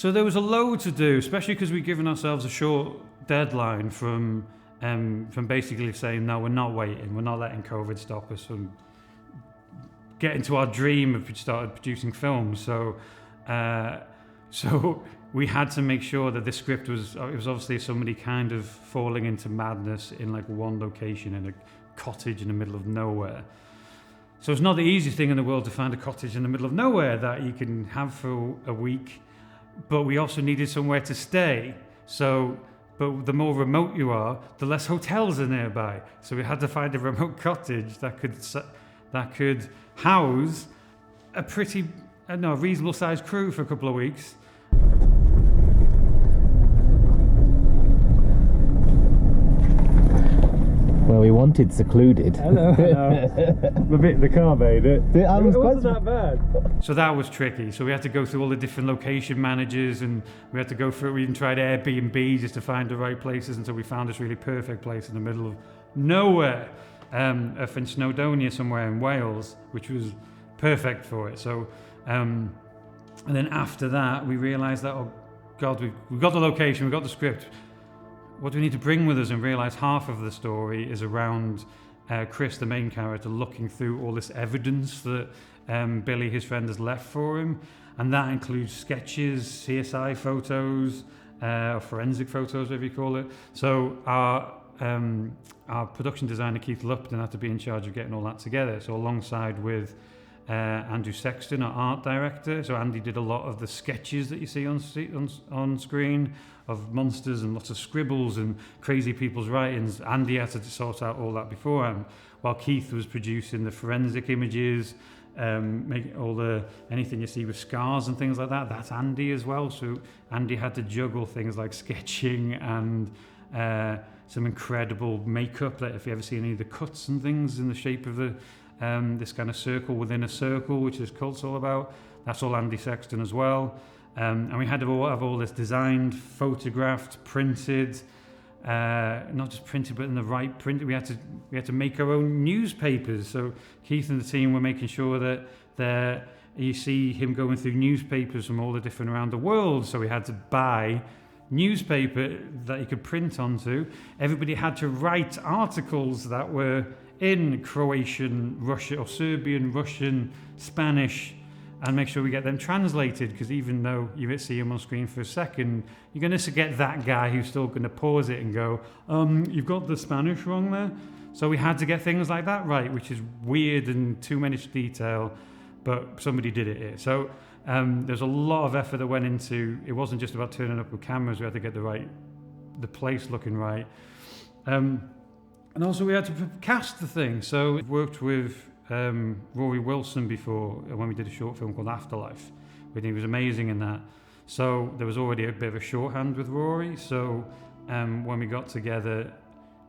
So there was a load to do, especially because we'd given ourselves a short deadline from basically saying, no, we're not waiting, we're not letting COVID stop us from getting to our dream of started producing films. So we had to make sure that this script was obviously somebody kind of falling into madness in like one location in a cottage in the middle of nowhere. So it's not the easiest thing in the world to find a cottage in the middle of nowhere that you can have for a week, but we also needed somewhere to stay. But the more remote you are, the less hotels are nearby. So we had to find a remote cottage that could house a reasonable sized crew for a couple of weeks. Well, we wanted secluded. Hello. The car made it. It wasn't that bad. So that was tricky. So we had to go through all the different location managers, and we even tried Airbnb just to find the right places until we found this really perfect place in the middle of nowhere, up in Snowdonia somewhere in Wales, which was perfect for it. So, and then after that, we realised that, oh God, we got the location, we got the script. What do we need to bring with us? And realise half of the story is around Chris, the main character, looking through all this evidence that Billy, his friend, has left for him. And that includes sketches, CSI photos, or forensic photos, whatever you call it. So our production designer, Keith Lupton, had to be in charge of getting all that together. So alongside with Andrew Sexton, our art director. So Andy did a lot of the sketches that you see on screen of monsters and lots of scribbles and crazy people's writings. Andy had to sort out all that beforehand, while Keith was producing the forensic images, making anything you see with scars and things like that. That's Andy as well. So Andy had to juggle things like sketching and some incredible makeup. That if you ever see any of the cuts and things in the shape of the this kind of circle within a circle, which this cult's all about, that's all Andy Sexton as well. And we had to have all this designed, photographed, printed, not just printed, but in the right print. We had to make our own newspapers. So Keith and the team were making sure that you see him going through newspapers from all the different around the world. So we had to buy newspaper that you could print onto. Everybody had to write articles that were in Croatian, Russian, or Serbian, Russian, Spanish, and make sure we get them translated, because even though you see him on screen for a second, you're going to get that guy who's still going to pause it and go, you've got the Spanish wrong there. So we had to get things like that right, which is weird and too much detail, but somebody did it here. So there's a lot of effort that went into, it wasn't just about turning up with cameras, we had to get the place looking right. And also we had to cast the thing. So I've worked with Rory Wilson before when we did a short film called Afterlife. He was amazing in that. So there was already a bit of a shorthand with Rory. So when we got together,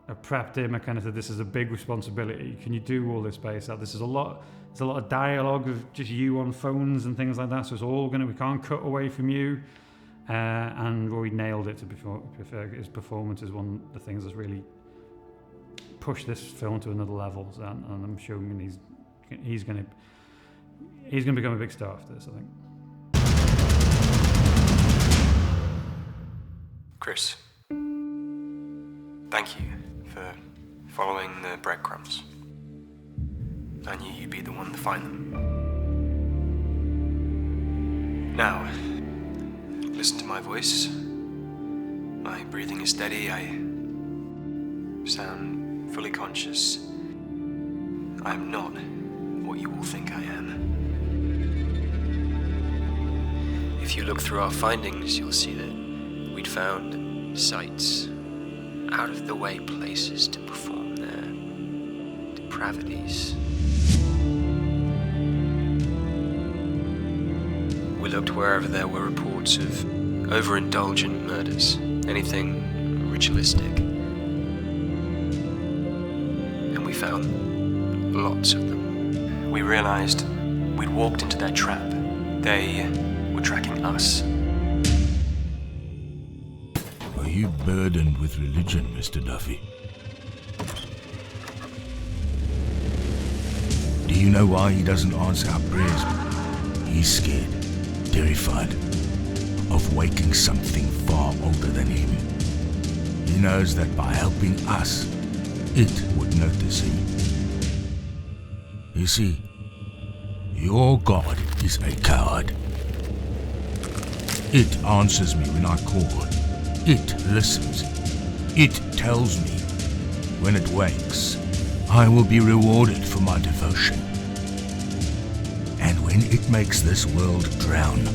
I prepped him. I kind of said, this is a big responsibility. Can you do all this by yourself? There's a lot of dialogue of just you on phones and things like that. So it's all we can't cut away from you. And Rory nailed it. His performance is one of the things that's really pushed this film to another level. And I'm sure he's going to become a big star after this, I think. Chris, thank you for following the breadcrumbs. I knew you'd be the one to find them. Now, listen to my voice. My breathing is steady. I sound fully conscious. I'm not what you all think I am. If you look through our findings, you'll see that we'd found sites, out-of-the-way places to perform their depravities. We looked wherever there were reports of overindulgent murders, anything ritualistic. And we found lots of them. We realized we'd walked into their trap. They were tracking us. Are you burdened with religion, Mr. Duffy? Do you know why he doesn't answer our prayers? He's scared, terrified. of waking something far older than him. He knows that by helping us, it would notice him. You see, your god is a coward. It answers me when I call. It listens. It tells me when it wakes, I will be rewarded for my devotion. And when it makes this world drown,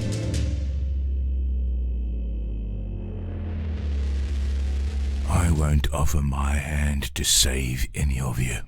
I won't offer my hand to save any of you.